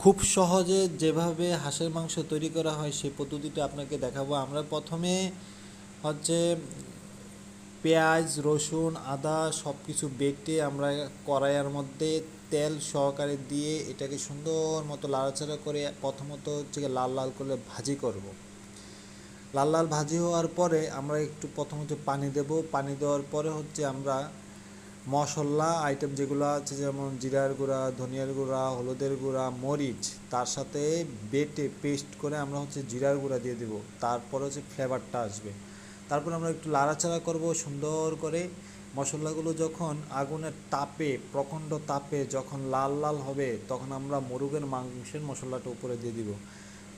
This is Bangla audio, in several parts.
খুব সহজে যেভাবে হাঁসের মাংস তৈরি করা হয় সেই পদ্ধতিটা আপনাকে দেখাবো। আমরা প্রথমে হচ্ছে পেঁয়াজ, রসুন, আদা সব কিছু বেটে আমরা কড়াইয়ের মধ্যে তেল সহকারে দিয়ে এটাকে সুন্দর মতো নাড়াচাড়া করে প্রথমত হচ্ছে লাল লাল করে ভাজি করব। লাল লাল ভাজি হওয়ার পরে আমরা একটু প্রথমত পানি দেব। পানি দেওয়ার পরে হচ্ছে আমরা মশলা আইটেম যেগুলো আছে, যেমন জিরার গুঁড়া, ধনিয়ার গুঁড়া, হলুদের গুঁড়া, মরিচ, তার সাথে বেটে পেস্ট করে আমরা হচ্ছে জিরার গুঁড়া দিয়ে দেবো। তারপরে হচ্ছে ফ্লেভারটা আসবে। তারপর আমরা একটু নাড়াচাড়া করব সুন্দর করে। মশলাগুলো যখন আগুনের তাপে, প্রচণ্ড তাপে যখন লাল লাল হবে, তখন আমরা মুরগের মাংসের মশলাটা উপরে দিয়ে দিব।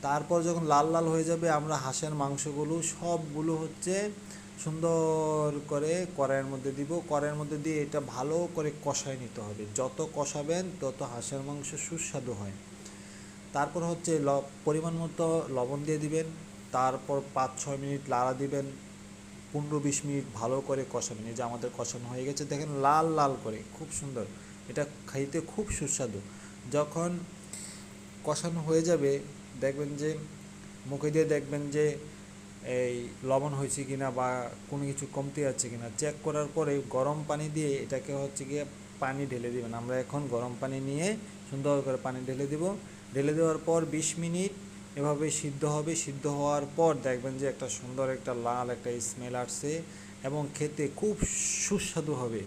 তারপর যখন লাল লাল হয়ে যাবে, আমরা হাঁসের মাংসগুলো সবগুলো হচ্ছে সুন্দর করে কড়াইয়ের মধ্যে দিব। কড়াইয়ের মধ্যে দিয়ে এটা ভালো করে কষায় নিতে হবে। যত কষাবেন তত হাঁসের মাংস সুস্বাদু হয়। তারপর হচ্ছে পরিমাণ মতো লবণ দিয়ে দিবেন। তারপর 5-6 মিনিট লাড়া দিবেন। 15-20 মিনিট ভালো করে কষাবেন। এই যে আমাদের কষানো হয়ে গেছে, দেখেন লাল লাল করে, খুব সুন্দর। এটা খাইতে খুব সুস্বাদু। যখন কষানো হয়ে যাবে, দেখবেন যে মুখে দিয়ে দেখবেন যে এই লবণ হয়েছে কিনা বা কোনো কিছু কমতি আছে কিনা চেক করার পরে গরম পানি দিয়ে এটাকে হচ্ছে গিয়ে পানি ঢেলে দিবেন। আমরা এখন গরম পানি নিয়ে সুন্দর করে পানি ঢেলে দিব। ঢেলে দেওয়ার পর 20 মিনিট এভাবে সিদ্ধ হবে। সিদ্ধ হওয়ার পর দেখবেন যে একটা সুন্দর একটা লাল একটা স্মেল আসছে এবং খেতে খুব সুস্বাদু হবে।